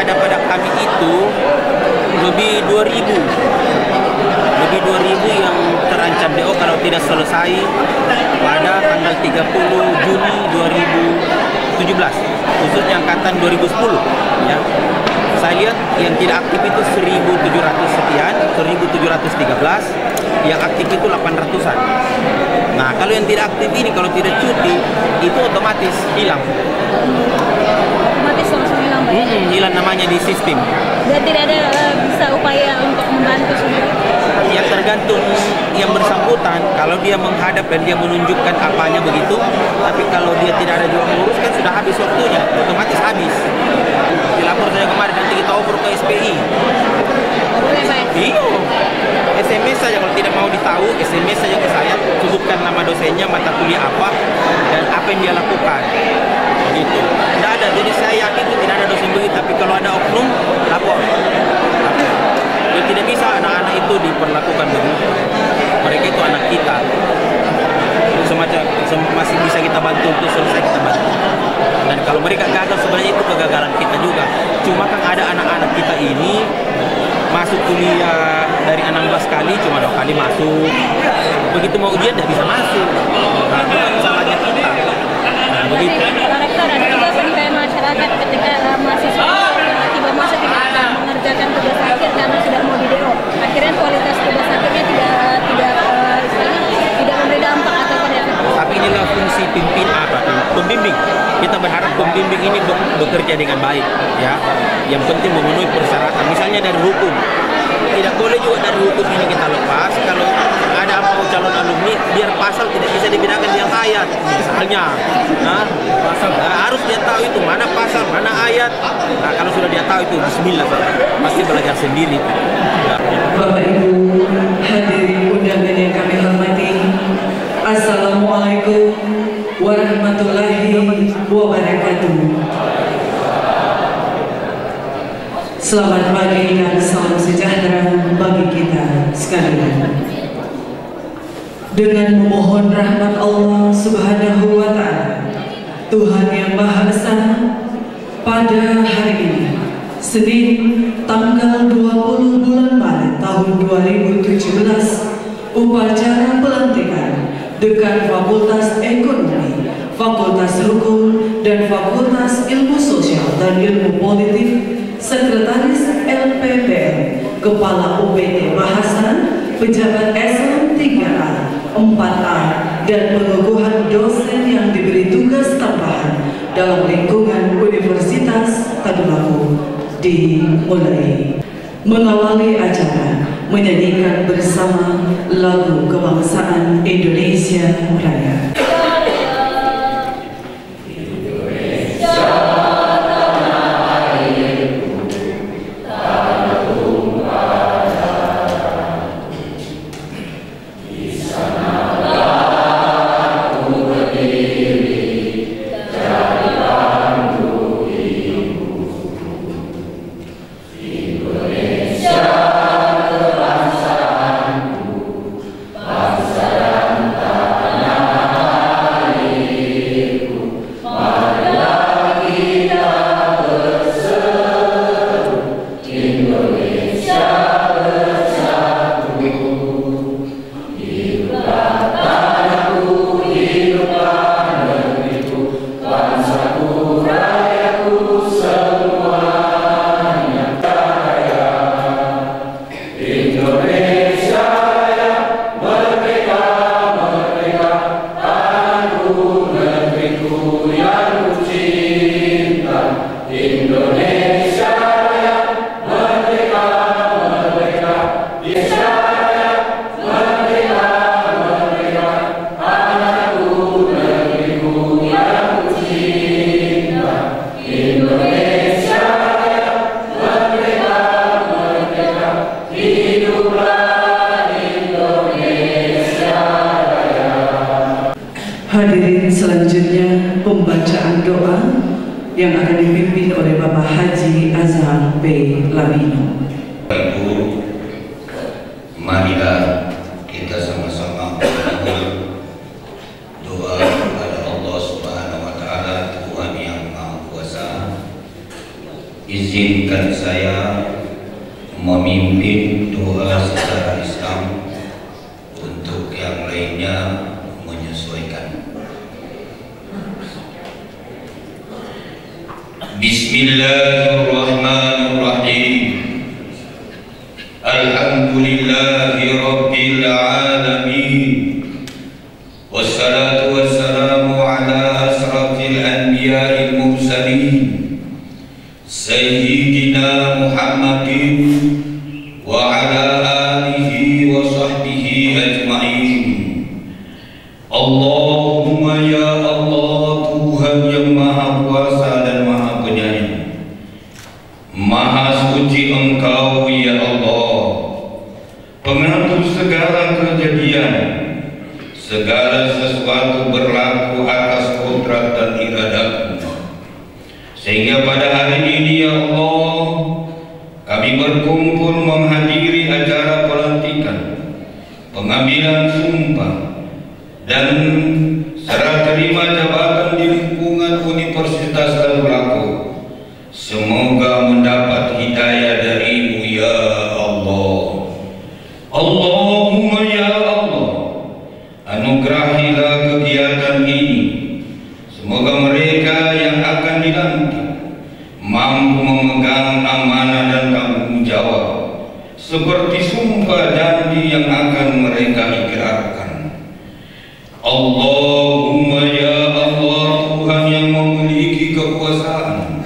ada pada kami itu lebih 2.000 yang terancam DO kalau tidak selesai pada tanggal 30 Juni 2017, khususnya angkatan 2010 ya. Saya lihat yang tidak aktif itu 1.700 sekian, 1.713, yang aktif itu 800-an. Nah, kalau yang tidak aktif ini, kalau tidak cuti, itu otomatis hilang. Otomatis langsung hilang, Pak? Hilang namanya di sistem. Dan tidak ada bisa upaya untuk membantu sendiri? Yang tergantung yang bersangkutan, kalau dia menghadap dan dia menunjukkan apanya begitu, tapi kalau dia tidak ada juga menguruskan, sudah habis waktunya, otomatis habis. Dilapor saya kemarin, nanti kita over ke SPI. Boleh, Pak? Iya, SMS saja, kalau tidak mau ditahu, SMS saja ke saya, sebutkan nama dosennya, mata kuliah apa, dan apa yang dia lakukan. Gitu. Tidak ada, jadi saya yakin itu tidak ada dosen begitu, tapi kalau ada oknum, lapor. Jadi tidak bisa anak-anak itu diperlakukan begitu. Mereka itu anak kita. Semacam masih bisa kita bantu untuk selesai, kita bantu. Dan kalau mereka gagal, sebenarnya itu kegagalan kita juga. Cuma kan ada anak-anak kita ini masuk kuliah dari 16 kali, cuma 2 kali masuk. Begitu mau ujian tidak bisa masuk. Nah, itu kan salahnya kita. Nah, begitu. Pak Rektor, ada juga penilaian masyarakat ketika mahasiswa tiba masa tidak mengerjakan tugas akhir karena sudah mau di DO. Akhirnya kualitas tugas akhirnya tidak memberi dampak atau efek. Tapi inilah fungsi pembimbing. Kita berharap pembimbing ini bekerja dengan baik, ya. Yang penting memenuhi persyaratan. Misalnya dari hukum, tidak boleh juga dari hukum ini kita lepas. Kalau ada apa calon alumni, biar pasal tidak bisa dibedakan yang ayat. Misalnya, harus dia tahu itu mana pasal, mana ayat. Nah, kalau sudah dia tahu itu, bismillah, pasti belajar sendiri. Ya. Bapak Ibu hadirin undangan yang kami hormati, Assalamualaikum warahmatullahi wabarakatuh. Selamat pagi dan salam sejahtera bagi kita sekalian. Dengan memohon rahmat Allah Subhanahu wa Ta'ala, Tuhan yang Maha Esa, pada hari ini, Senin tanggal 20 bulan Maret tahun 2017, upacara pelantikan Dekan Fakultas Ekonomi, Fakultas Hukum, dan Fakultas Ilmu Sosial dan Ilmu Politik, Sekretaris LPPM, Kepala UPT Bahasa, pejabat eselon 3A, 4A, dan pengukuhan dosen yang diberi tugas tambahan dalam lingkungan Universitas Tadulako dimulai. Mengawali acara, menyanyikan bersama lagu kebangsaan Indonesia Raya. Hadirin, selanjutnya pembacaan doa yang akan dipimpin oleh Bapak Haji Azhar B. Lamino. Ibu, marilah kita sama-sama berdoa kepada Allah Subhanahu wa Ta'ala, Tuhan yang Maha Kuasa. izinkan saya memimpin doa secara Islam, untuk yang lainnya menyesuaikan. Bismillahirrahmanirrahim. Alhamdulillahi Rabbil Alamin. Wassalatu wassalamu ala asrafil anbiya'il mursalin Sayyidina Muhammadin wa ala alihi wa sahbihi ajma'in. Allahumma ya Allah, Tuhan yang Maha Kuasa dan Maha Penyayang, Maha Suci Engkau ya Allah, pengatur segala kejadian. Segala sesuatu berlaku atas kodrat dan iradat-Mu. Sehingga pada hari ini ya Allah, kami berkumpul menghadiri acara pelantikan, pengambilan sumpah, dan serah terima jabatan di lingkungan Universitas Tadulako. Semoga mendapat hidayah dari-Mu ya Allah. Allahumma ya Allah, anugerahilah kegiatan ini. Semoga mereka yang akan dilantik mampu memegang amanah dan tanggung jawab seperti sumpah janji yang akan mereka ikrarkan. Allahumma ya Allah, Tuhan yang memiliki kekuasaan,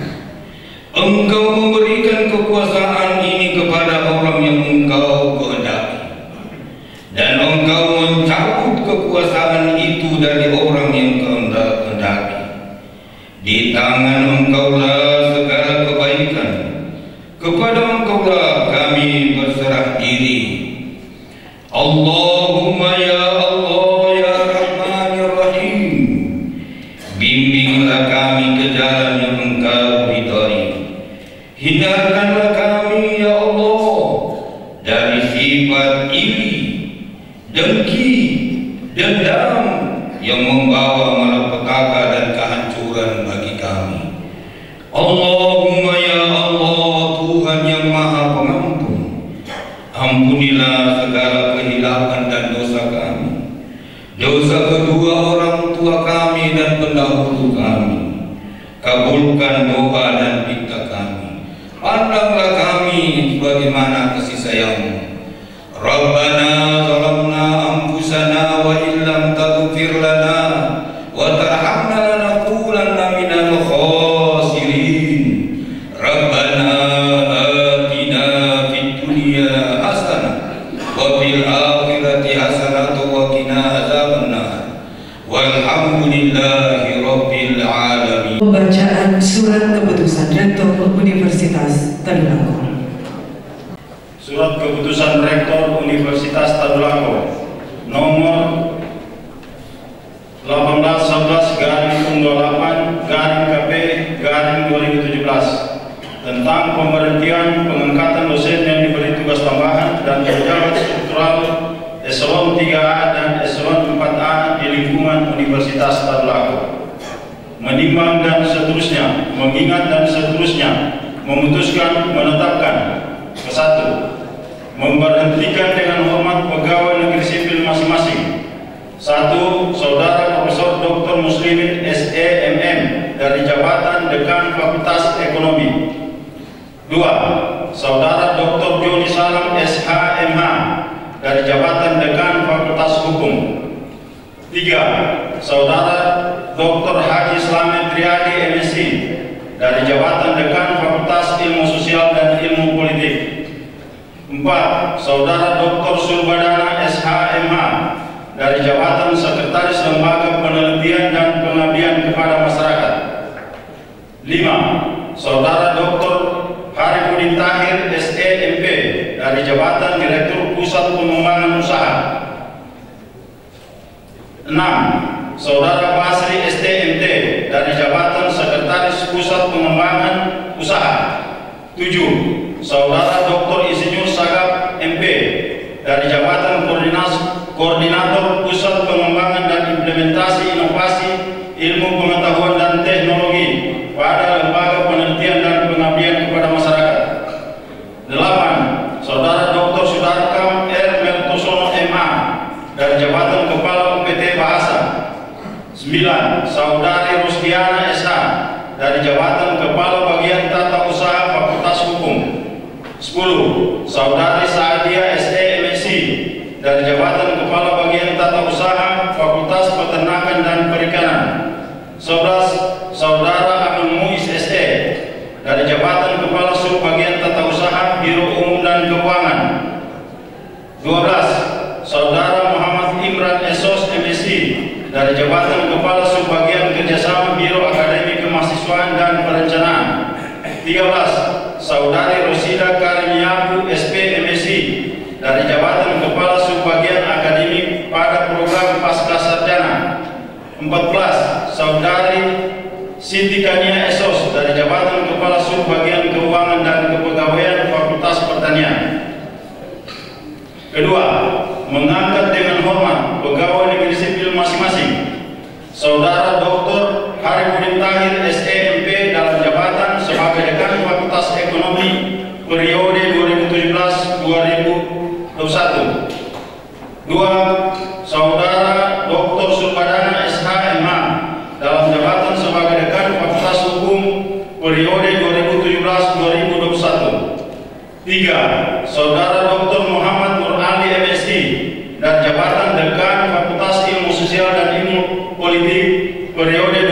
Engkau memberikan kekuasaan ini kepada orang yang Engkau kehendaki, dan Engkau mencabut kekuasaan itu dari orang yang kehendaki. Di tangan Engkaulah segala kebaikan, kepada Engkaulah kami berserah diri. Allahumma ya Allah ya Rahman ya Rahim, bimbinglah kami ke jalan yang Engkau ridhai. Hindarkanlah kami ya Allah dari sifat iri, dengki, dendam yang membawa malapetaka dan kehancuran bagi kami. Allahumma ya Allah, Tuhan yang Maha Pengampun, ampunilah segala kehilapan dan dosa kami, dosa kedua orang tua kami dan pendahulu kami. Kabulkan doa dan minta kami. Pandanglah kami sebagaimana kasih sayang-Mu. Rabbana zalamna anfusana wa illam taghfir lana wa tarhamna lanakunanna minal khasirin. Rabbana atina fid dunya hasanah wa fil akhirati hasanah wa qina adzabannar. Walhamdulillahi rabbil alamin. Pembacaan surat keputusan Rektor Universitas Tadulako. Surat Keputusan Rektor Universitas Tadulako nomor 18/28/KP/2017 tentang pemberhentian pengangkatan dosen yang diberi tugas tambahan dan pejabat struktural eselon 3A dan eselon 4A di lingkungan Universitas Tadulako. Menimbang dan seterusnya, mengingat dan seterusnya, memutuskan menetapkan ke-1, memberhentikan dengan hormat pegawai negeri sipil masing-masing. 1. Saudara Profesor Dr. Muslimin SEMM dari jabatan Dekan Fakultas Ekonomi. 2. Saudara Dr. Joni Salam SHMH dari jabatan Dekan Fakultas Hukum. 3. Saudara Dr. Haji Slamet Riyadi MSc dari jabatan Dekan Fakultas Ilmu Sosial dan Ilmu Politik. 4. Saudara Dr. Surbadana SHMH dari jabatan Sekretaris Lembaga Penelitian dan Pengabdian kepada Masyarakat. 5. Saudara Dr. Harifudin Tahir SEMP dari jabatan Direktur Pusat Pengembangan Usaha. 6. Saudara Basri STMT dari jabatan Sekretaris Pusat Pengembangan Usaha. 7. Saudara Dr. Insinyur Sagap MP dari jabatan Koordinator Pusat Pengembangan dan Implementasi Inovasi Ilmu Pengetahuan dan Teknologi pada Lembaga Penelitian dan Pengabdian kepada Masyarakat. 9. Saudari Rusdiana SH dari jabatan Kepala Bagian Tata Usaha Fakultas Hukum. 10. Saudari Saadia SE MSc dari jabatan Kepala Bagian Tata Usaha Fakultas Peternakan dan Perikanan. 11. Saudara Abdul Muiz SE dari jabatan Kepala Sub Bagian Tata Usaha Biro Umum dan Keuangan. 12. Saudara Muhammad Imran Esos MSc dari jabatan Kepala Subbagian Kerjasama Biro Akademi Kemahasiswaan dan Perencanaan. 13. Saudari Rosida Karimiabu SP MSc dari jabatan Kepala Subbagian Akademik pada program Pascasarjana. 14. Saudari Siti Kania Esos dari jabatan Kepala Subbagian Keuangan dan Kepegawaian Fakultas Pertanian. Kedua, mengangkat dengan hormat pegawai negeri sipil masing-masing. Saudara Dr. Harifudin Tahir SEMP dalam jabatan sebagai Dekan Fakultas Ekonomi periode 2017-2021. 2. Saudara Dr. Sulbadana SHMH dalam jabatan sebagai Dekan Fakultas Hukum periode 2017-2021. 3. Saudara Dr. Muhammad Nur Ali MSc dan jabatan Dekan Fakultas Ilmu Sosial dan Ilmu Politik periode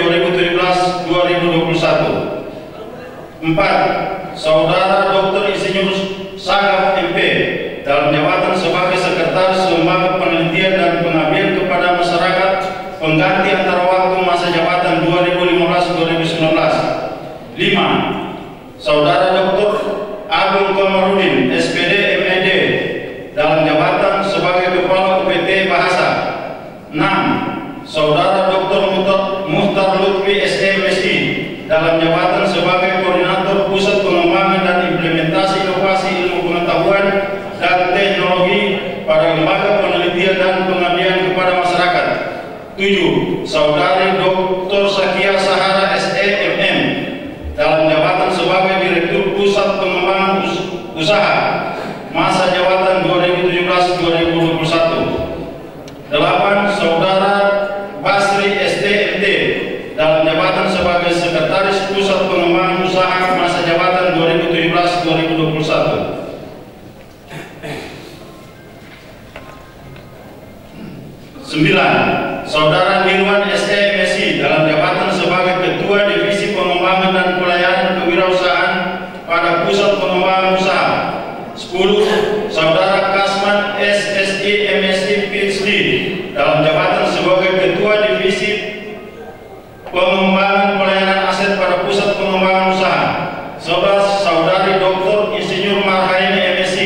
2017-2021. 4. Saudara Dr. Insinyur Sagaf MP dalam jabatan sebagai Sekretaris Lembaga Penelitian dan Pengabdian kepada Masyarakat pengganti antara waktu masa jabatan 2015-2019. 5. Saudara Dr. Agung Komarudin SPD MED dalam jabatan sebagai Kepala UPT Bahasa. 6. Saudara Dr. Muhtar Lutfi SE MSc dalam jabatan sebagai Koordinator Pusat Pengembangan dan Implementasi Inovasi Ilmu Pengetahuan dan Teknologi pada Lembaga Penelitian dan Pengabdian kepada Masyarakat. 7. Saudari Dr. Sakia Sahara SE MM dalam jabatan sebagai Direktur Pusat Pengembangan Usaha masa jabatan 2017-2021. 8. Saudara Basri SDMT dalam jabatan sebagai Sekretaris Pusat Pengembangan Usaha masa jabatan 2017-2021. 9. Saudara Nirwan SE MSc dalam jabatan sebagai Ketua Divisi Pengembangan dan Pelayanan Kewirausahaan pada Pusat Pengembangan Usaha. 10. Saudara Kasman SSI MSc PhD dalam jabatan sebagai Ketua Divisi Pengembangan Pelayanan Aset pada Pusat Pengembangan Usaha. 11. Saudari Dr. Insinyur Marhaini MSc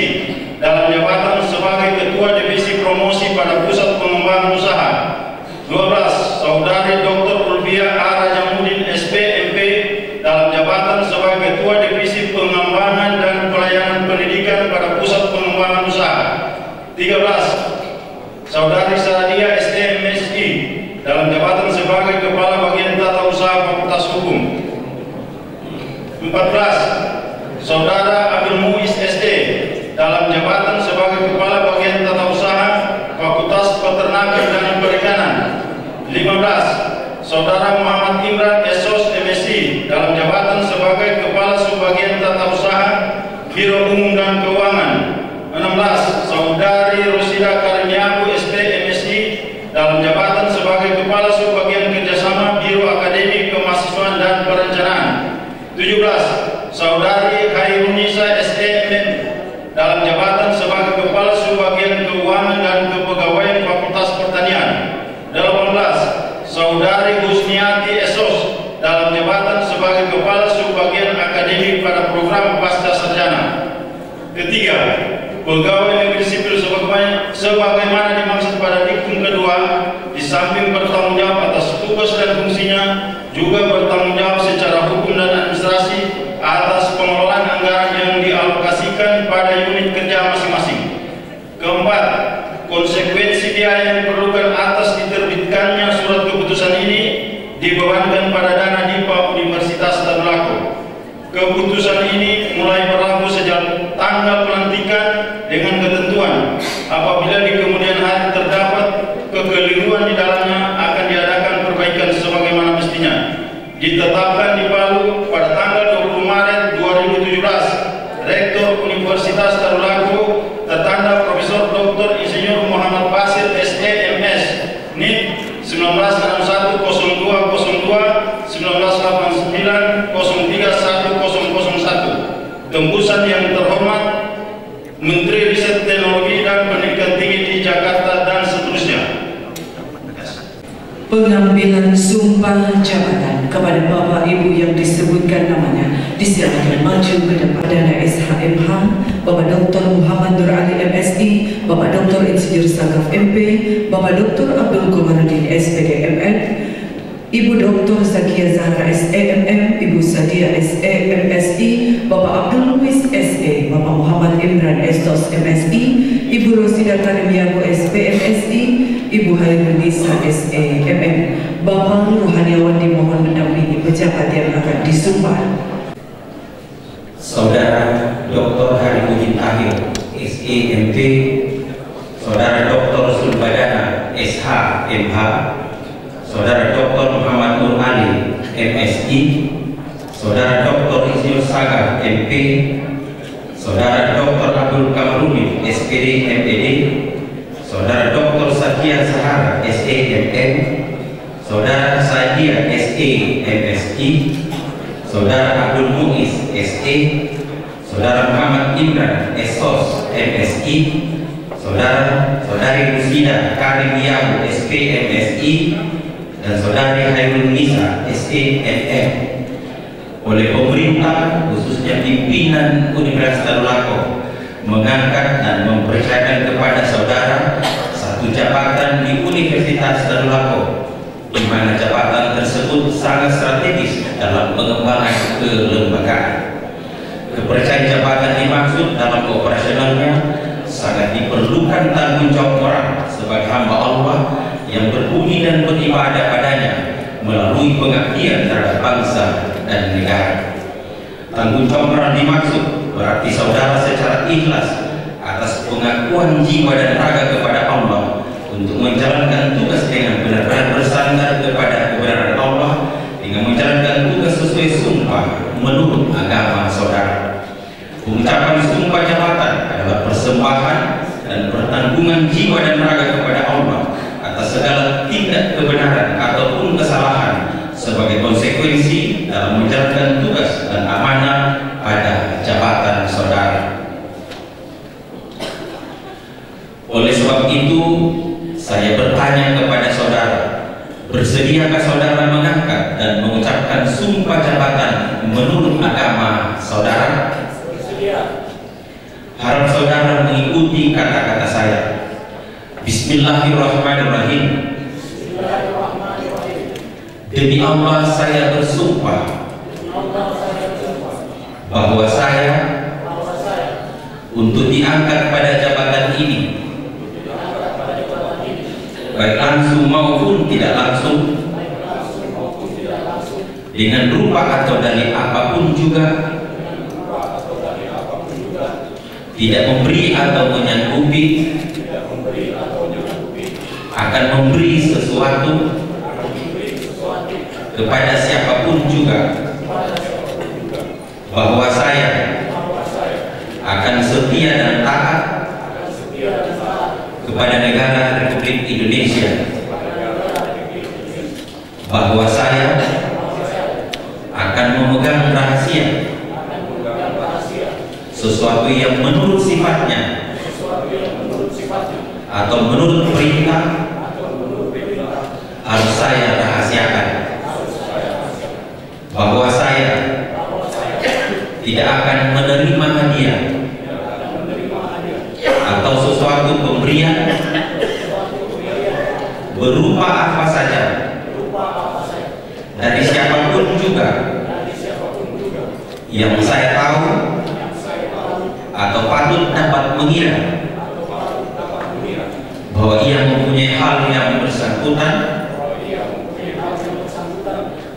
dalam jabatan sebagai Ketua Divisi Promosi pada Pusat Pengembangan Usaha. 12. Saudari Dr. Ulvia A. Rajamudin SP MP dalam jabatan sebagai Ketua Divisi Pengembangan dan Pelayanan Pendidikan pada Pusat Pengembangan Usaha. 13. Saudari Saadia ST MSI dalam jabatan sebagai Kepala Bagian Tata Usaha Fakultas Hukum. 14. Saudara Abdul Muiz ST dalam jabatan sebagai Kepala Bagian Tata Usaha Fakultas Peternakan dan Perikanan. 15. Saudara Muhammad Imran Esos MSc dalam jabatan sebagai Kepala Subbagian Tata Usaha Biro Umum dan Keuangan. 16. Saudari Rosida Karimiabu SP MSc dalam jabatan sebagai Kepala Subbagian Kerjasama Biro Akademi Kemahasiswaan dan Perencanaan. 17. Saudari Hairunisa SEMM dalam jabatan sebagai Kepala Subbagian Keuangan dan Kepegawaian Fakultas Pertanian. 18. Saudari Husniati Esos dalam jabatan sebagai Kepala Subbagian Akademik pada program Pascasarjana. Ketiga, pegawai negeri sipil sebagaimana dimaksud pada diktum kedua, di samping bertanggung jawab atas tugas dan fungsinya, juga bertanggung jawab secara hukum dan administrasi atas pengelolaan anggaran yang dialokasikan pada unit kerja masing-masing. Keempat, konsekuensi biaya yang diperlukan atas diterbitkannya surat keputusan ini dibebankan pada dana DIPA Universitas Tadulako. Keputusan ini mulai berlaku sejak tanggal pelantikan dengan ketentuan apabila di kemudian hari terdapat kekeliruan di dalamnya akan diadakan perbaikan ditetapkan di Palu pada tanggal 20 Maret 2017. Rektor Universitas Tadulako tertanda Profesor Dr. Insinyur Muhammad Basir SEMS NIP 19610202 1989 031001. Tembusan yang terhormat Menteri Riset Teknologi dan Pendidikan Tinggi di Jakarta dan seterusnya. Pengambilan sumpah jabatan kepada Bapak Ibu yang disebutkan namanya disilakan maju ke depan. Perdana SHMH Bapak Dr. Muhammad Nur Ali MSI, Bapak Dr. Insinyur Sagaf MP, Bapak Dr. Abdul Komarudin SPD MN, Ibu Dr. Zakia Zahra SEMM, Ibu Sadia SEMSI, Bapak Abdul Luis SE, Bapak Muhammad Imran Estos MSI, Ibu Rosida Karimiago SPMSI, Ibu Hairunisa SEMM. Bapak Rohaniawan dimohon mendampingi pejabat yang akan disumpah. Saudara Dr. Harimudin Tahir SEMP, Saudara Dr. Sulbadana SHMH, Saudara Dr. Muhammad Nur Ali MSI, Saudara Dr. Insinyur Sagaf MP, Saudara Dr. Abdul Kamarudin SPD MPD, Saudara Dr. Zakia Zahra SEMM, Saudara Sadia SEMSI, Saudara Abdul Muiz SE, Saudara Muhammad Imran Estos MSI, Saudari Rusida Karimiago SPMSI, dan Saudari Hairunisa SEMM. Oleh pemerintah, khususnya pimpinan Universitas Tadulako, mengangkat dan mempercayakan kepada saudara satu jabatan di Universitas Tadulako, di mana jabatan tersebut sangat strategis dalam pengembangan kelembagaan. Kepercayaan jabatan dimaksud dalam operasionalnya sangat diperlukan tanggung jawab orang sebagai hamba Allah yang berbudi dan beribadah padanya melalui pengabdian terhadap bangsa dan negara. Tanggung jawab orang dimaksud berarti saudara secara ikhlas atas pengakuan jiwa dan raga kepada Allah untuk menjalankan tugas dengan benar-benar bersandar kepada kebenaran Allah dengan menjalankan tugas sesuai sumpah menurut agama saudara. Pengucapan sumpah jabatan adalah persembahan dan pertanggungan jiwa dan raga kepada Allah atas segala tindak kebenaran ataupun kesalahan sebagai konsekuensi dalam menjalankan tugas dan amanah pada jabatan saudara. Oleh sebab itu, saya bertanya kepada saudara, bersediakah saudara mengangkat dan mengucapkan sumpah jabatan menurut agama saudara? Bersedia. Harap saudara mengikuti kata-kata saya. Bismillahirrahmanirrahim. Demi Allah saya bersumpah bahwa saya untuk diangkat pada jabatan ini, baik langsung maupun tidak langsung, dengan rupa atau dari apapun juga, tidak memberi atau menyanggupi, akan memberi sesuatu kepada siapapun juga, bahwa saya akan setia dan taat kepada negara Republik Indonesia, bahwa saya akan memegang rahasia sesuatu yang menurut sifatnya atau menurut perintah harus saya rahasiakan, bahwa saya tidak akan menerima hadiah atau sesuatu pemberian berupa apa saja dari siapapun juga yang saya tahu atau patut dapat mengira bahwa ia mempunyai hal yang bersangkutan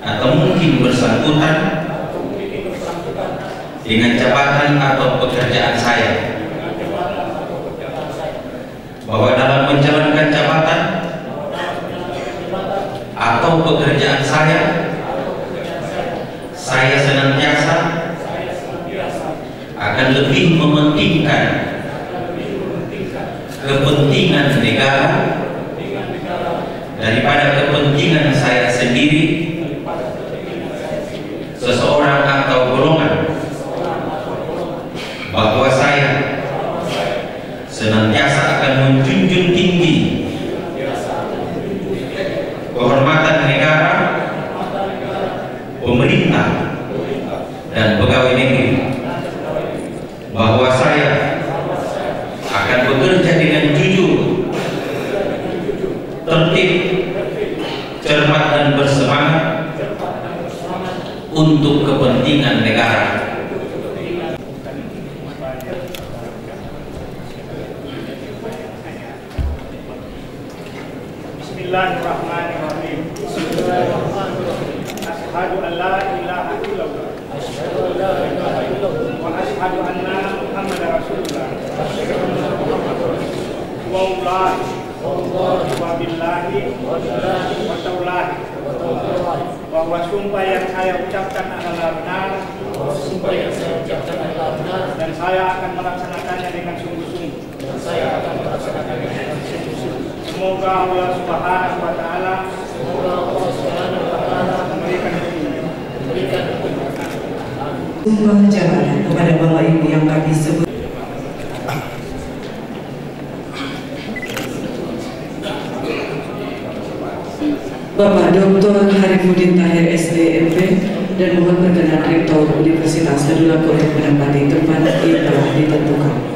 atau mungkin bersangkutan dengan jabatan atau pekerjaan saya, bahwa dalam menjalankan jabatan atau pekerjaan saya kepentingan negara daripada kepentingan saya sendiri, seseorang atau golongan, bahwa saya senantiasa akan menjunjung tinggi kehormatan negara, pemerintah, dan pegawai negeri, bahwa saya akan bekerja dengan jujur, tertib, cermat, dan bersemangat untuk kepentingan negara. Bismillahirrahmanirrahim. Asyhadu an la ilaha illallah wa asyhadu anna Muhammadar Rasulullah. Wa billahi wa taulahi, bahwa sumpah yang saya ucapkan adalah benar, dan saya akan melaksanakannya dengan sungguh-sungguh. Semoga Allah Subhanahu wa Ta'ala memberikan Sumpah jabatan kepada Bapak Ibu yang kami sebut. Bapak Dr. Harifudin Tahir SDMP, dan mohon perkenan Rektor Universitas Tadulako untuk menempati tempat yang telah ditentukan.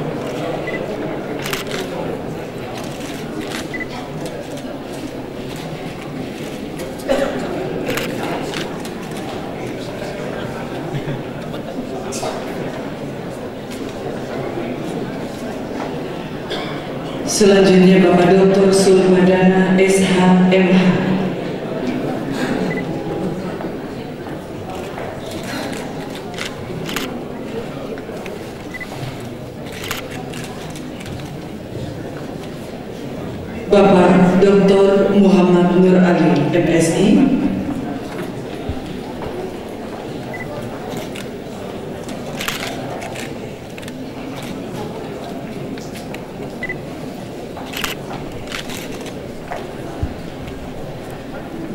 Selanjutnya Bapak Dr. Sulmadana SHMH. Bapak Dr. Muhammad Nur Ali MSI.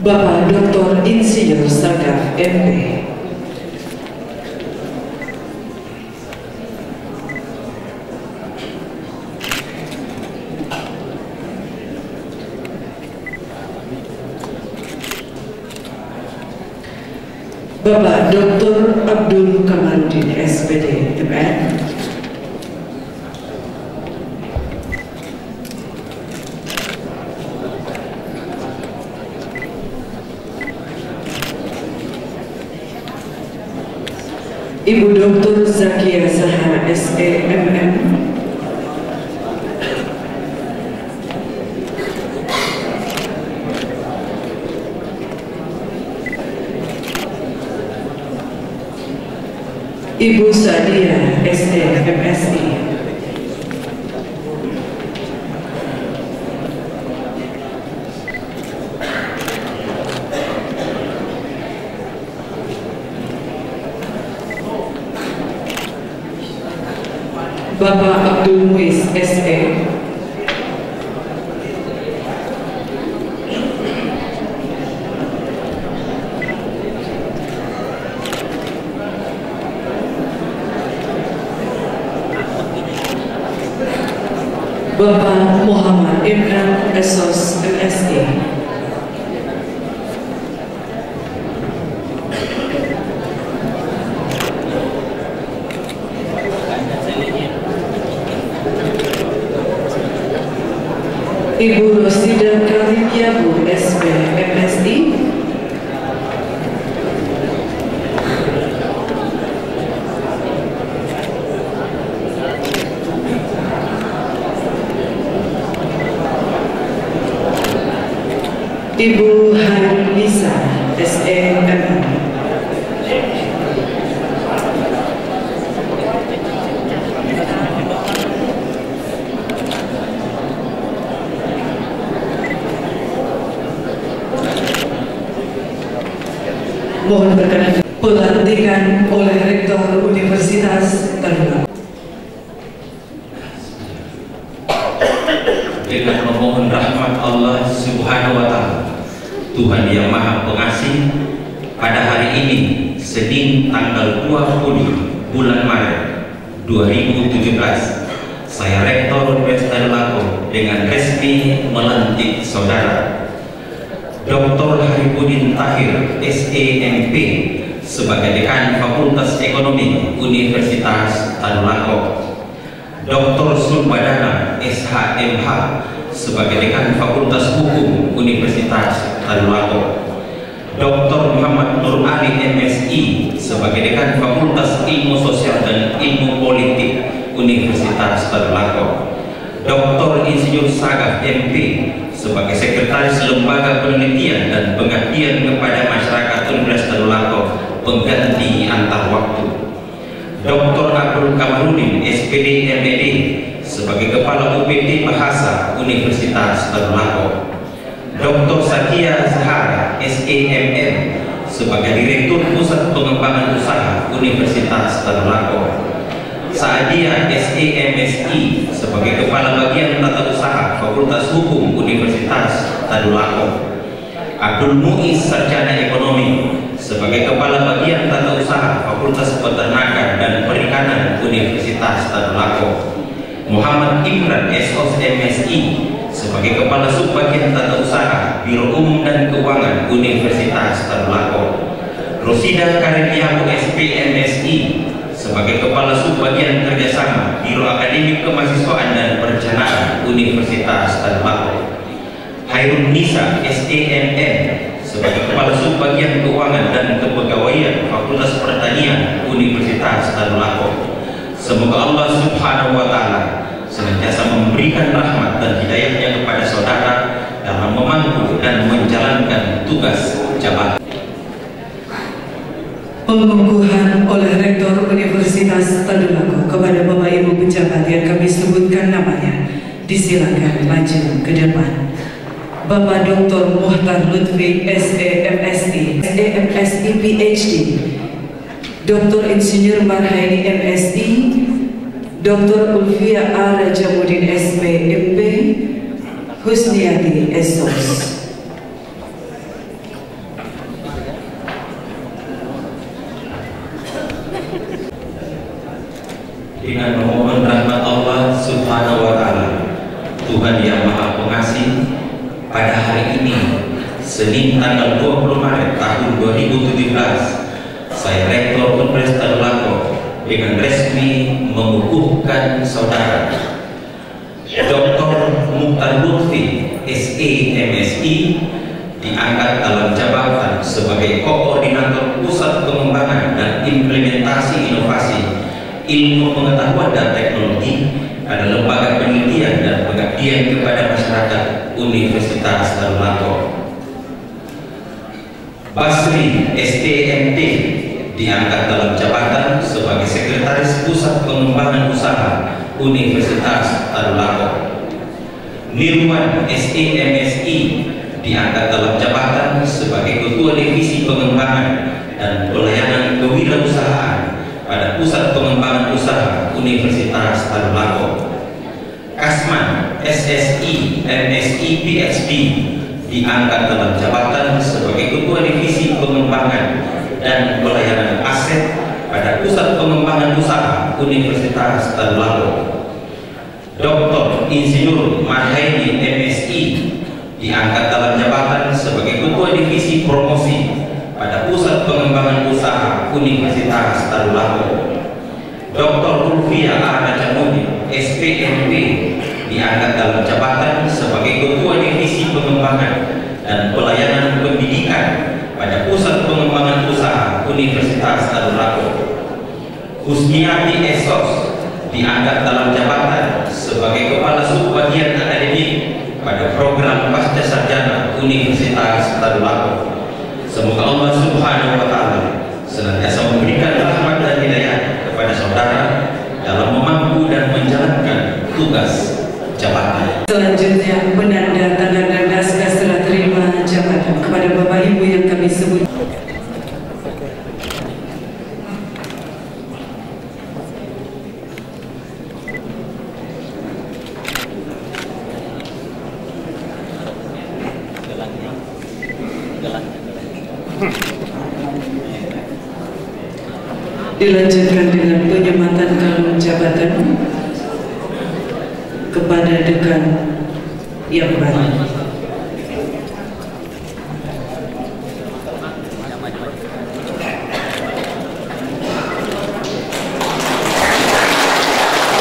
Bapak Dr. Insinyur Sagaf MP. Bapak Dr. Abdul Kamarudin SPD MN. Ibu Dr. Zakia Zahra SEMM. Ibu Sadia SEMSI. Bapak Abdul Muiz SE. Bapak Muhammad Imran Esos MSI. Ibu Rosida Kalibiabu SP MSI. Ibu Hairunisa SEMM. Mohon berkenan pelantikan oleh Rektor Universitas Tadulako. dengan memohon rahmat Allah Subhanahu wa Ta'ala, Tuhan yang Maha Pengasih, pada hari ini Senin tanggal 20 bulan Maret 2017, saya Rektor Universitas Lako dengan resmi melantik Saudara Dr. Haripudin Tahir, SEMP, sebagai Dekan Fakultas Ekonomi Universitas Tadulako, Dr. Sulbadana, SHMH, sebagai Dekan Fakultas Hukum Universitas Tadulako, Dr. Muhammad Nur Ali, MSI, sebagai Dekan Fakultas Ilmu Sosial dan Ilmu Politik Universitas Tadulako, Dr. Insinyur Sagaf, MP, sebagai Sekretaris Lembaga Penelitian dan Pengabdian kepada Masyarakat Universitas Tadulako, pengganti antar waktu, Dr. Abdul Kamarudin, SPD, MED, sebagai Kepala UPT Bahasa Universitas Tadulako, Dr. Sakia Zahara, SEMM, sebagai Direktur Pusat Pengembangan Usaha Universitas Tadulako, Saadia, SEMSI, sebagai Kepala Bagian Tata Usaha Fakultas Hukum Universitas Tadulako, Abdul Muiz, Sarjana Ekonomi, sebagai Kepala Bagian Tata Usaha Fakultas Peternakan dan Perikanan Universitas Tadulako, Muhammad Imran, SOS MSI, sebagai Kepala Subbagian Tata Usaha Biro Umum dan Keuangan Universitas Tadulako, Rosida Kariniaku, SPMSI, sebagai Kepala Subbagian Kerjasama Biro Akademik Kemahasiswaan dan Perencanaan Universitas Tadulako, Hairun Nisa, SEMN, sebagai Kepala Subbagian Keuangan dan Kepegawaian Fakultas Pertanian Universitas Tadulako. Semoga Allah Subhanahu wa Ta'ala senantiasa memberikan rahmat dan hidayahnya kepada saudara dalam memangku dan menjalankan tugas jabatan. Pengukuhan oleh Rektor Universitas Tadulako kepada Bapak Ibu pejabat yang kami sebutkan namanya, disilakan maju ke depan. Bapak Dr. Muhtar Lutfi, SEMSI, SEMSI PhD, Dr. Insinyur Marhaini, MSI, Dr. Ulfia A. Rajamudin, SPMP, Husniati, SOS. Dengan memohon rahmat Allah Subhanahu wa Ta'ala, Tuhan yang Maha Pengasih, pada hari ini Senin tanggal 20 Maret tahun 2017, saya Rektor Universitas Tadulako dengan resmi mengukuhkan saudara Dr. Muhtar Lutfi, SEMSI, diangkat dalam jabatan sebagai Koordinator Pusat Pengembangan dan Implementasi Inovasi Ilmu Pengetahuan dan Teknologi pada Lembaga Penelitian dan Pengabdian kepada Masyarakat Universitas Tadulako. Basri, STMT, diangkat dalam jabatan sebagai Sekretaris Pusat Pengembangan Usaha Universitas Tadulako. Nirwan, SEMSI, diangkat dalam jabatan sebagai Ketua Divisi Pengembangan dan Pelayanan Kewirausahaan pada Pusat Pengembangan Usaha Universitas Tadulako. Kasman, SSI, MSI, PhD, diangkat dalam jabatan sebagai Ketua Divisi Pengembangan dan Pelayanan Aset pada Pusat Pengembangan Usaha Universitas Tadulako. Dr. Insinyur Marhaini, MSI, diangkat dalam jabatan sebagai Ketua Divisi Promosi pada Pusat Pengembangan Usaha Universitas Tadulako. Dr. Ulfia A. Rajamudin, SPMP, diangkat dalam jabatan sebagai Ketua Divisi Pengembangan dan Pelayanan Pendidikan pada Pusat Pengembangan Usaha Universitas Tadulako. Husniati, SOS, diangkat dalam jabatan sebagai Kepala Subbagian Akademik pada Program Pasca Sarjana Universitas Tadulako. Semoga Allah Subhanahu wa Ta'ala senantiasa memberikan rahmat dan hidayah kepada saudara dalam memangku dan menjalankan tugas jabatan. Selanjutnya penanda tanda dan naskah serah terima jabatan kepada Bapak Ibu yang kami sebut. Dilanjutkan dengan penyematan kalung jabatan kepada dekan yang baru.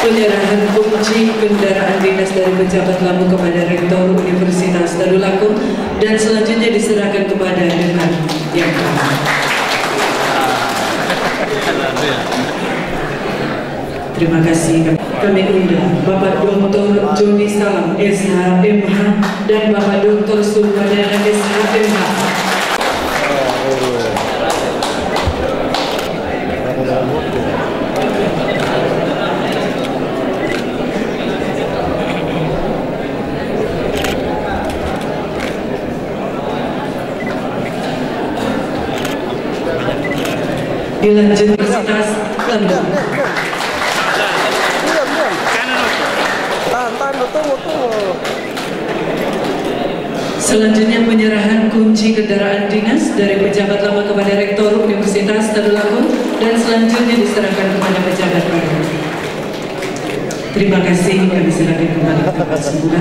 Penyerahan kunci kendaraan dinas dari pejabat lama kepada Rektor Universitas Tadulako dan selanjutnya diserahkan kepada dekan yang baru. Terima kasih. Kami undang Bapak Dr. Joni Salam SHMH dan Bapak Dr. Sulbadana SHMH. Dilanjut Universitas London. Selanjutnya penyerahan kunci kendaraan dinas dari pejabat lama kepada Rektor Universitas Tadulako dan selanjutnya diserahkan kepada pejabat baru. Terima kasih, kami silakan kembali ke tempat semula.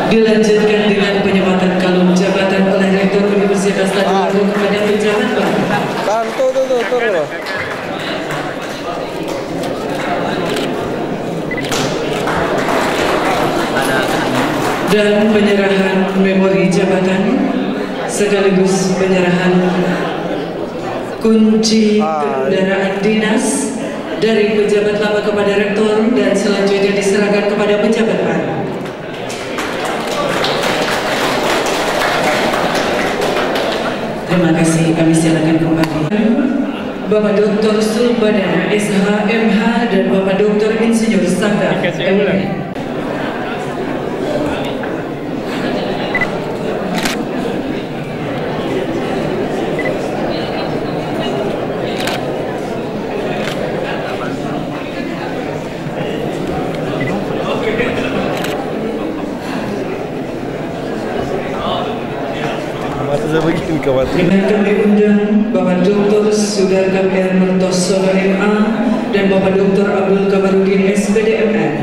Dilanjutkan dengan penyematan kalung jabatan oleh Rektor Universitas Tadulako kepada pejabat baru. Dan penyerahan memori jabatan sekaligus penyerahan kunci kendaraan dinas dari pejabat lama kepada Rektor dan selanjutnya diserahkan kepada pejabat baru. Terima kasih, kami silakan kembali. Bapak Dr. Sulbadana SHMH dan Bapak Dr. Insinyur Sangga M.P. Dengan kami undang Bapak Dr. Sudarga Mertosono MA dan Bapak Dr. Abdul Kamarudin SPD MN.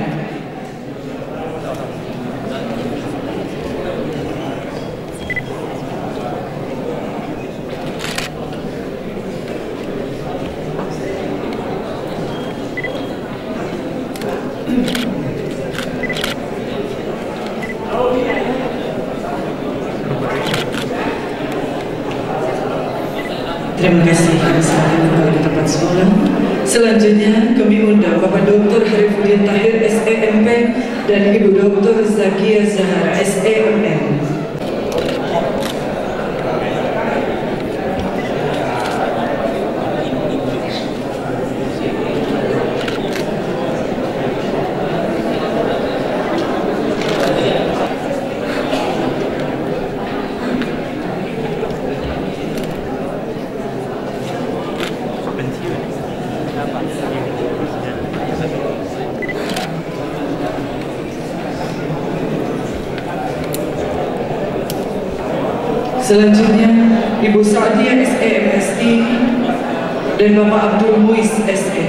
Terima kasih, kami silakan kembali ke tempat semula. Selanjutnya kami undang Bapak Dr. Harifuddin Tahir SEMP dan Ibu Dr. Zakia Zahara SEMN. Selanjutnya Ibu Sa'diyah SEMSI dan Bapak Abdul Muiz SE.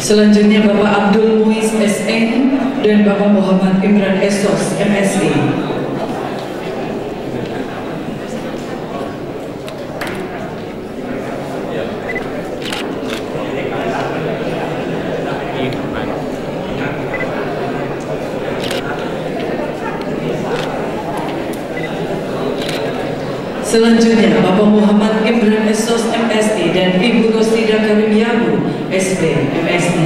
Selanjutnya Bapak Abdul Muiz SE dan Bapak Muhammad Imran Esos MSI. Selanjutnya Bapak Muhammad Imran Esos MSI dan Ibu Rosida Karim Yabu SB MSI.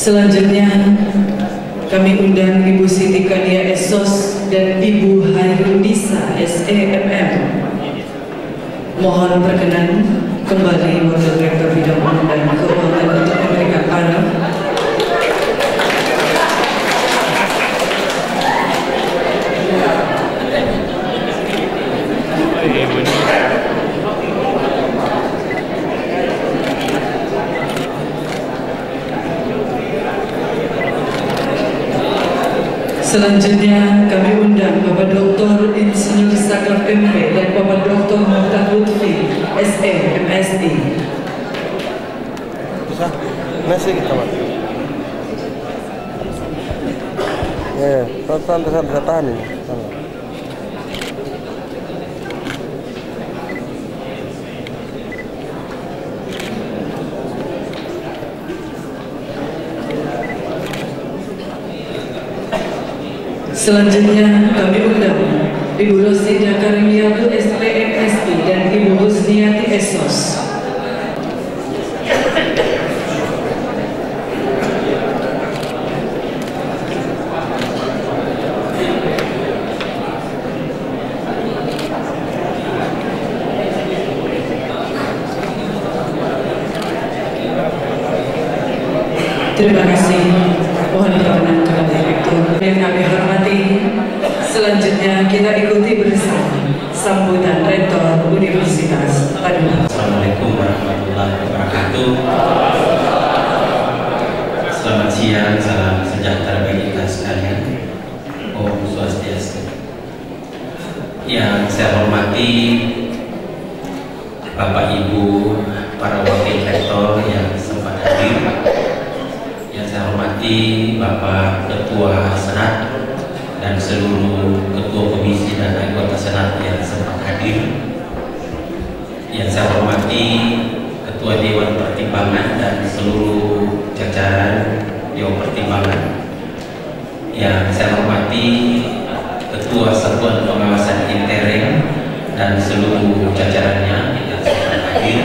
Selanjutnya kami undang Ibu Siti Kania SOS dan Ibu Hairunisa SEMM. Mohon berkenan kembali Wakil Rektor Bidang Umum dan Keuangan untuk memberikan arah. Selanjutnya kami undang Bapak Dr. Insinyur Sakraf MP dan Bapak Dr. Muhtar Lutfi SE MSI. Bisa? Nasi kita Pak. Ya, tahan ini. Selanjutnya kami undang Ibu Rosida Karimiatu SPMSI dan Ibu Husniati SOS. Terima kasih. Mohon berkenan kepada Direktur yang kami hormati. Selanjutnya kita ikuti bersama sambutan Rektor Universitas Padua. Assalamualaikum warahmatullahi wabarakatuh. Selamat siang, salam sejahtera bagi kita sekalian. Om Swastiastu. Yang saya hormati Bapak Ibu, para wakil rektor yang sempat hadir. Yang saya hormati Bapak Ketua Senat dan seluruh Ketua Komisi dan anggota Senat yang sempat hadir. Yang saya hormati Ketua Dewan Pertimbangan dan seluruh jajaran Dewan Pertimbangan. Yang saya hormati Ketua Satuan Pengawasan Interim dan seluruh jajarannya yang sempat hadir.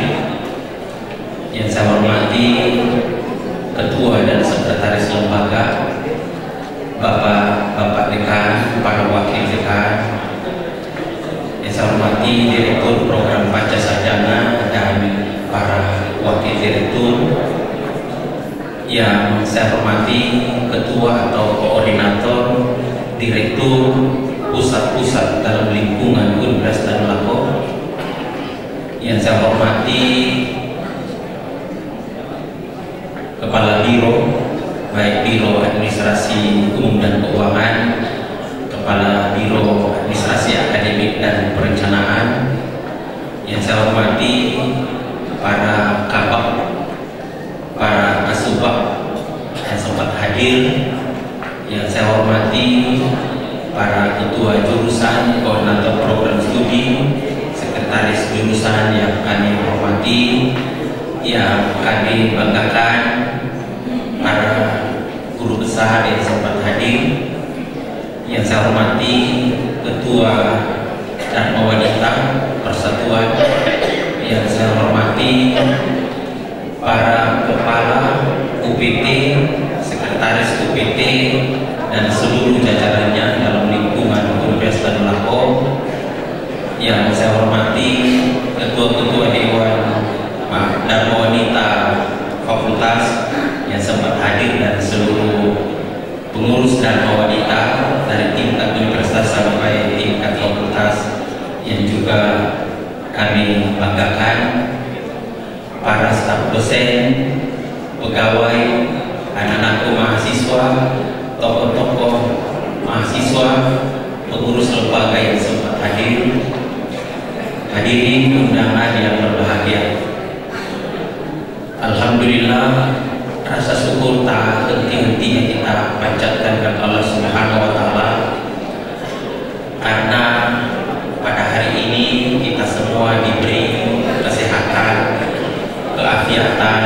Yang saya hormati Ketua dan Sekretaris Lembaga, Bapak Dekan, para Wakil Dekan, yang saya hormati Direktur Program Panca Sarjana dan para Wakil Direktur, yang saya hormati Ketua atau Koordinator Direktur Pusat-Pusat dalam Lingkungan Universitas Melako, yang saya hormati Kepala Biro, baik Biro Administrasi Umum dan Keuangan, Kepala Biro Administrasi Akademik dan Perencanaan, yang saya hormati para kabak, para asubak yang sempat hadir, yang saya hormati para ketua jurusan, koordinator program studi, sekretaris jurusan yang kami hormati, yang kami banggakan, para guru besar yang sempat hadir, yang saya hormati Ketua Dharma Wanita Persatuan, yang saya hormati para kepala UPT, sekretaris UPT dan seluruh jajarannya dalam lingkungan Universitas Melako, yang saya hormati ketua-ketua Dewan Dharma Wanita Fakultas yang sempat hadir dan seluruh pengurus Dharma Wanita dari tingkat universitas sampai tingkat fakultas yang juga kami banggakan, para staf dosen, pegawai, anak-anak mahasiswa, tokoh-tokoh mahasiswa, pengurus lembaga yang sempat hadir, hadirin undangan yang berbahagia. Alhamdulillah, rasa syukur tak henti-hentinya kita panjatkan kepada Allah Subhanahu wa Ta'ala, karena pada hari ini kita semua diberi kesehatan, keafiatan,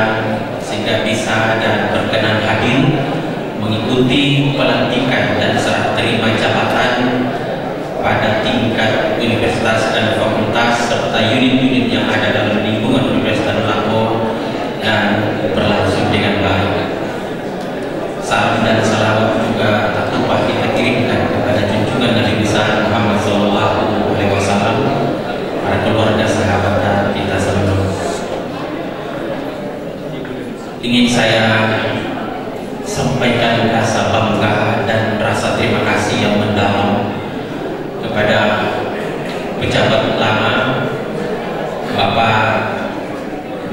sehingga bisa dan berkenan hadir mengikuti pelantikan dan serah terima jabatan pada tingkat universitas dan fakultas serta unit-unit yang ada dalam lingkungan Universitas Melako dan berlangsung dengan baik. lupa kita kirimkan kepada junjungan Nabi besar Muhammad SAW, para keluarga sahabat kita semua. Ingin saya sampaikan rasa bangga dan rasa terima kasih yang mendalam kepada pejabat lama, Bapak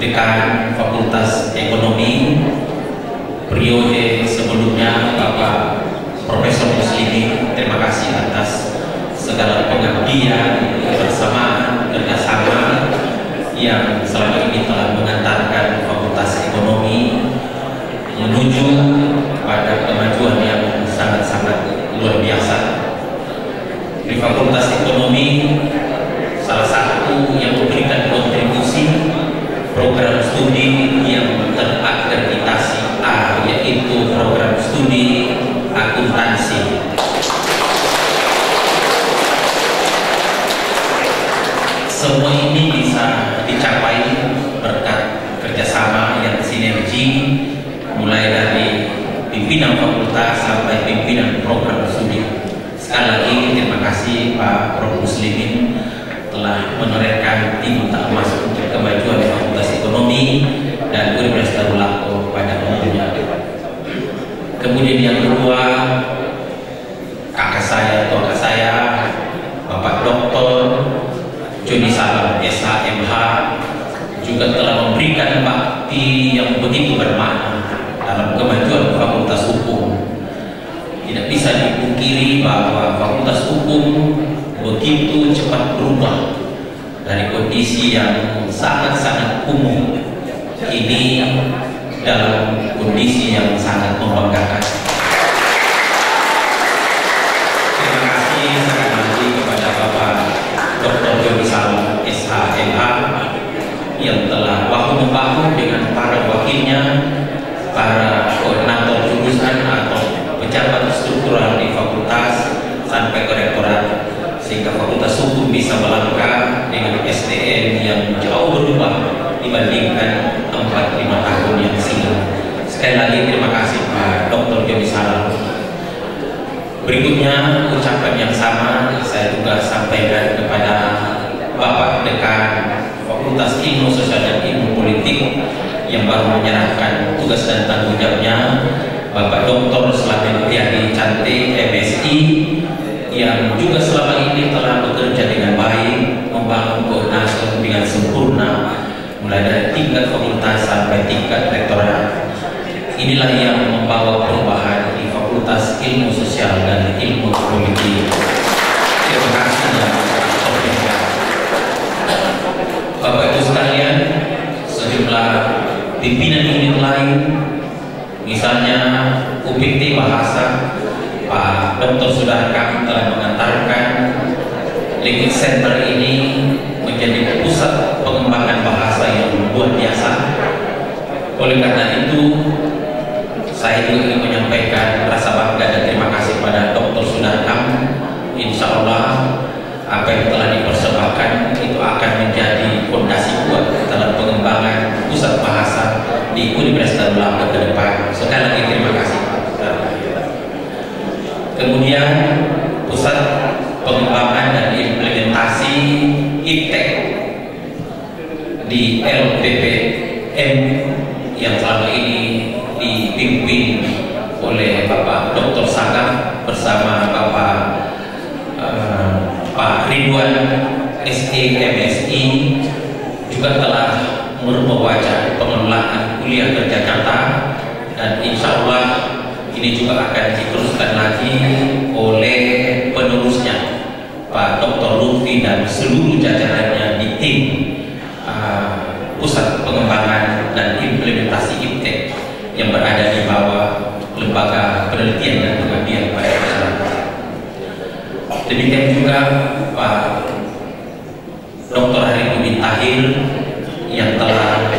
Dekan Fakultas Ekonomi, periode sebelumnya Bapak Profesor Muslimin. Terima kasih atas segala pengabdian, kebersamaan, kerjasama yang selama ini telah mengantarkan Fakultas Ekonomi menuju pada kemajuan yang sangat-sangat luar biasa. Di Fakultas Ekonomi, salah satu yang memberikan kontribusi program studi yang terakreditasi A, yaitu program studi akuntansi. Semua ini bisa dicapai berkat kerjasama yang sinergi, mulai dari pimpinan fakultas sampai pimpinan program studi. Sekali lagi terima kasih Pak Prof. Muslimin telah menorehkan tinta emas untuk kemajuan Fakultas Ekonomi dan Universitas Darul Aqsa pada umumnya. Kemudian yang kedua, kakak saya, Bapak Dr. Joni Salam SHMH, juga telah memberikan bakti yang begitu bermakna dalam kemajuan Fakultas Hukum. Tidak bisa dipungkiri bahwa Fakultas Hukum begitu cepat berubah dari kondisi yang sangat-sangat kumuh ini dalam kondisi yang sangat membanggakan. Terima kasih sekali lagi kepada Bapak Dr. Joni Salam SHMH yang telah bahu-membahu dengan para wakilnya, para koordinator jurusan atau pejabat struktural di fakultas sampai ke rektorat, sehingga Fakultas Hukum bisa melangkah dengan SDM yang jauh berubah dibandingkan 4-5 tahun yang silam. Sekali lagi terima kasih Pak Dr. Joni Salam. Berikutnya ucapan yang sama saya juga sampaikan kepada Bapak Dekan Fakultas Ilmu Sosial dan Ilmu Politik yang baru menyerahkan tugas dan tanggung jawabnya, Bapak Dr. Slamet Tiadi Cantik MSI, yang juga selama ini telah bekerja dengan baik, membangun koordinasi dengan sempurna, mulai dari tingkat fakultas sampai tingkat rektorat. Inilah yang membawa perubahan di Fakultas Ilmu Sosial dan Ilmu Politik. Terima kasih dan Bapak Ibu sekalian, sejumlah pimpinan unit lain, misalnya UPT Bahasa, Pak Dr. Sudarkam telah mengantarkan Liquid Center ini menjadi pusat pengembangan bahasa yang luar biasa. Oleh karena itu, saya juga ingin menyampaikan rasa bangga dan terima kasih pada Dr. Sudarkam. Insya Allah apa yang telah dipersembahkan itu akan menjadi fondasi kuat dalam pengembangan pusat bahasa di Universitas Darul Aqsa ke depan. Sekali lagi terima kasih. Kemudian pusat pengembangan dan implementasi IPTEK di LPPM yang selama ini dipimpin oleh Bapak Dr. Sagaf bersama Bapak Pak Ridwan SEMSI juga telah merubah wajah pengelolaan kuliah kerja nyata, dan insya Allah ini juga akan diteruskan lagi oleh penerusnya Pak Dr. Lutfi dan seluruh jajarannya di tim pusat pengembangan dan implementasi IPTEK yang berada di bawah lembaga penelitian dan pengabdian pada masyarakat. Demikian juga Pak Dr. Harikudin Tahir yang telah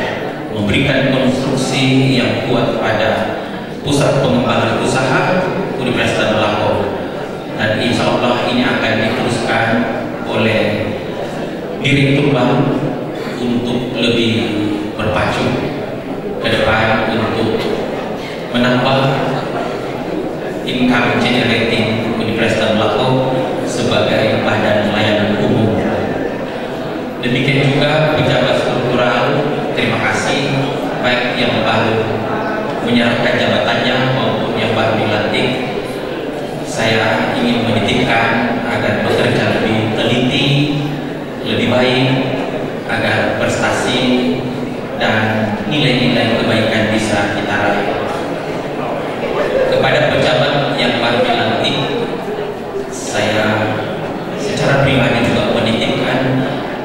memberikan konstruksi yang kuat pada pusat pengembangan usaha Universitas Darul Aqsa, dan insya Allah ini akan diteruskan oleh direktur baru untuk lebih berpacu ke depan untuk menambah income generating Universitas Melako sebagai badan layanan umum. Demikian juga pejabat struktural, terima kasih baik yang baru menyerahkan jabatannya maupun yang baru dilantik. Saya ingin menitipkan agar bekerja lebih teliti, lebih baik, agar prestasi dan nilai-nilai kebaikan bisa kita raih. Kepada pejabat yang baru dilantik, saya secara pribadi juga menitipkan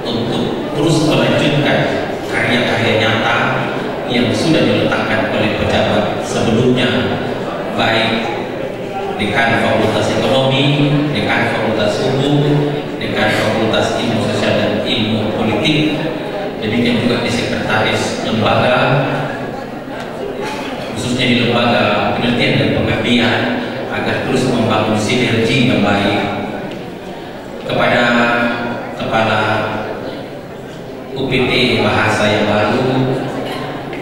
untuk terus melanjutkan karya-karya nyata yang sudah diletakkan oleh pejabat sebelumnya, baik Dekan Fakultas Ekonomi, Dekan Fakultas Hukum, Dekan Fakultas Ilmu Sosial dan Ilmu Politik, demikian juga di sekretaris lembaga, khususnya di lembaga penelitian dan pengabdian, agar terus membangun sinergi yang baik. Kepada Kepala UPT Bahasa yang baru,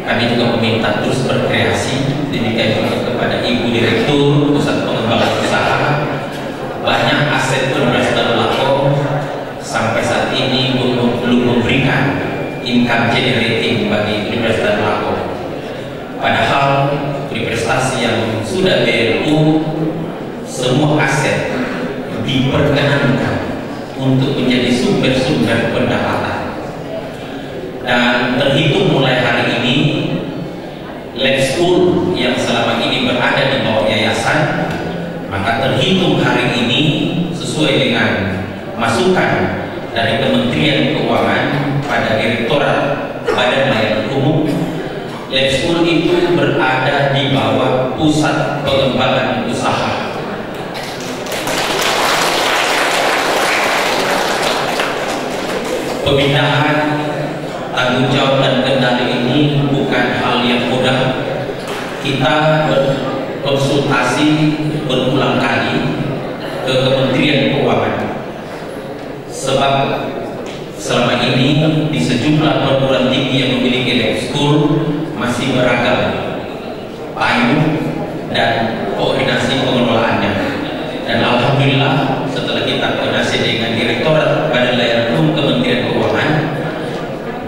kami juga meminta terus berkreasi. Demikian juga kepada Ibu Direktur Pusat Pengembangan Usaha. Banyak aset Universitas Melako sampai saat ini belum memberikan income generating bagi Universitas Melako. Padahal prestasi yang sudah BLU, semua aset diperkenankan untuk menjadi sumber-sumber pendapatan. Dan terhitung mulai hari ini, lab school yang selama ini berada di bawah yayasan, maka terhitung hari ini sesuai dengan masukan dari Kementerian Keuangan pada Direktorat Badan Layanan Umum, lab school itu berada di bawah Pusat Pengembangan Usaha. Pemindahan tanggung jawab dan kendali ini bukan hal yang mudah. Kita berkonsultasi berulang kali ke Kementerian Keuangan, sebab selama ini di sejumlah perguruan tinggi yang memiliki lab school masih beragam payung dan koordinasi pengelolaannya. Dan alhamdulillah setelah kita koordinasi dengan Direktorat Badan Layanan Umum Kementerian Keuangan,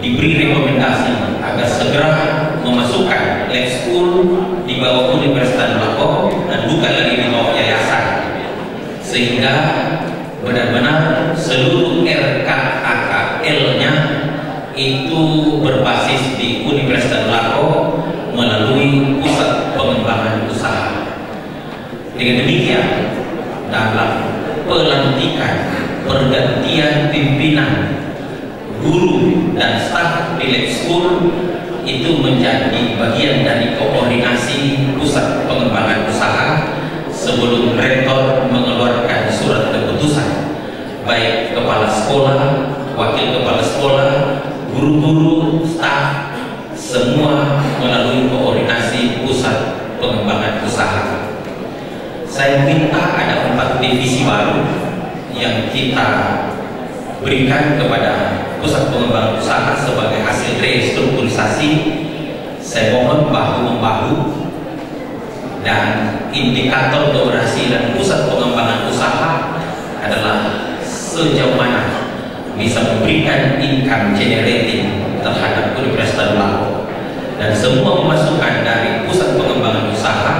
diberi rekomendasi agar segera memasukkan lab school di bawah Universitas Melako dan bukan lagi di bawah yayasan, sehingga benar-benar seluruh RKAKL-nya itu berbasis di Universitas Melako melalui Pusat Pengembangan Usaha. Dengan demikian, dalam pelantikan pergantian pimpinan guru dan staf di lab school itu menjadi bagian dari koordinasi Pusat Pengembangan Usaha sebelum rektor mengeluarkan surat keputusan, baik kepala sekolah, wakil kepala sekolah, guru-guru, staf, semua melalui koordinasi Pusat Pengembangan Usaha. Saya minta ada 4 divisi baru yang kita berikan kepada Pusat Pengembangan Usaha sebagai hasil restrukturisasi. Saya mohon bahu-membahu, dan indikator keberhasilan Pusat Pengembangan Usaha adalah sejauh mana bisa memberikan income generating terhadap Universitas Melako. Dan semua pemasukan dari Pusat Pengembangan Usaha,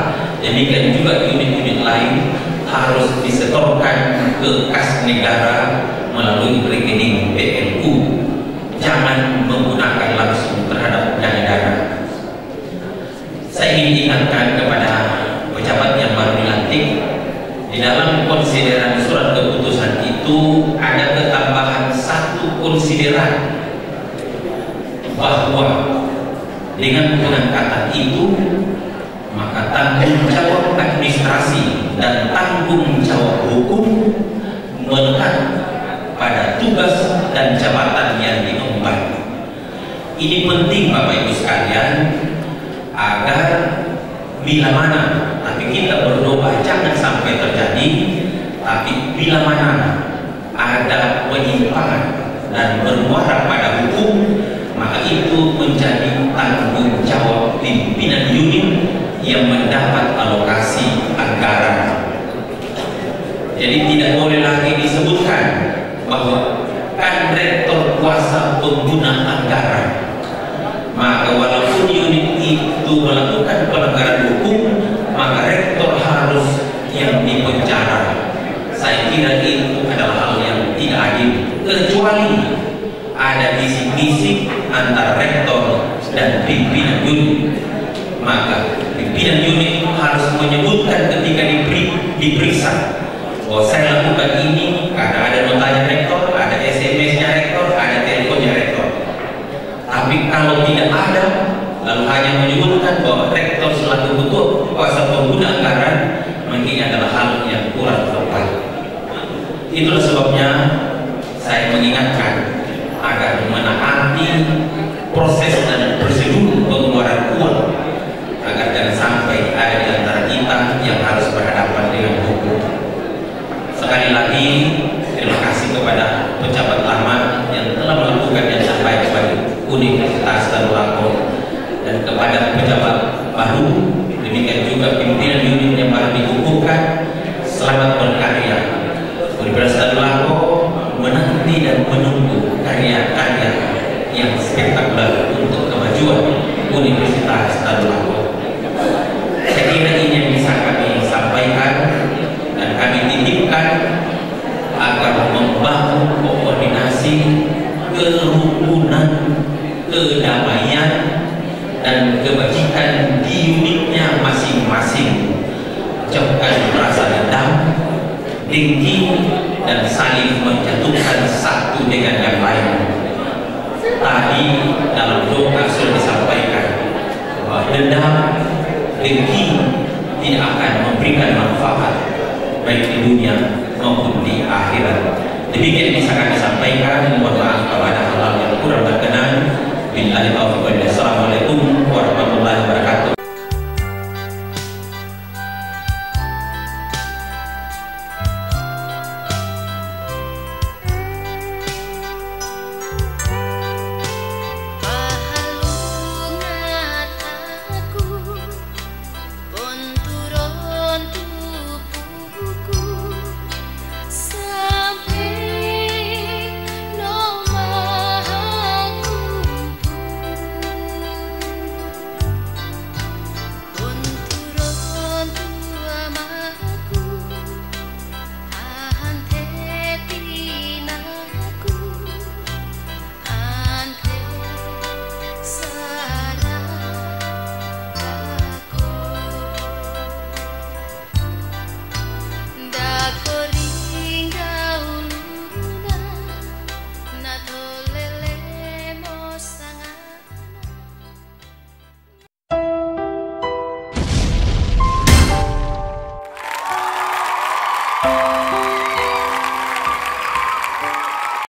demikian juga unit-unit lain, harus disetorkan ke kas negara melalui rekening BLU. Jangan menggunakan langsung terhadap dana-dana. Saya ingin ingatkan kepada pejabat yang baru dilantik, di dalam konsideran surat keputusan itu ada ketambahan 1 konsideran, bahwa dengan pengangkatan itu maka tanggung jawab administrasi dan tanggung jawab hukum melekat pada tugas dan jabatan yang diemban. Ini penting Bapak Ibu sekalian, agar bila mana, tapi kita berdoa jangan sampai terjadi, tapi bila mana ada penyimpangan dan bermuara pada hukum, maka itu menjadi tanggung jawab pimpinan unit yang mendapat alokasi anggaran. Jadi tidak boleh lagi disebutkan bahwa kan rektor kuasa pengguna anggaran. Maka walaupun unit itu melakukan pelanggaran hukum, maka rektor harus yang dipenjara. Saya kira itu adalah hal yang tidak adil, kecuali ada bisik-bisik antara rektor dan pimpinan unit. Maka pimpinan unit harus menyebutkan ketika diperiksa bahwa saya lakukan ini karena ada notanya rektor, ada SMS-nya rektor, ada teleponnya rektor. Tapi kalau tidak ada, lalu hanya menyebutkan bahwa rektor selaku ketua kuasa pengguna anggaran, mungkin adalah hal yang kurang tepat. Itulah sebabnya saya mengingatkan agar menaati proses dan prosedur pengeluaran uang, agar jangan sampai ada di antara kita yang harus berhadapan dengan hukum. Sekali lagi, terima kasih kepada pejabat lama yang telah melakukan yang terbaik bagi Universitas Tadulako, dan kepada pejabat baru, demikian juga pimpinan unit yang baru dikukuhkan. Selamat berkarya. Universitas Tadulako menanti dan menunggu karya-karya yang spektakuler untuk kemajuan Universitas Tadulako. Saya kira ini yang bisa kami sampaikan, dan kami titipkan agar membangun koordinasi, kerukunan, kedamaian, dan kebajikan di unitnya masing-masing. Jauhkan rasa dendam, dengki, dan saling menjatuhkan satu dengan yang lain. Tadi dalam doa sudah disampaikan bahwa dendam, dengki tidak akan memberikan manfaat baik di dunia maupun di akhirat. Demikian bisa kami sampaikan. Mohon maaf kalau ada hal-hal yang kurang berkenan. Billahi taufiq wal hidayah. Assalamualaikum warahmatullahi wabarakatuh. Thank you.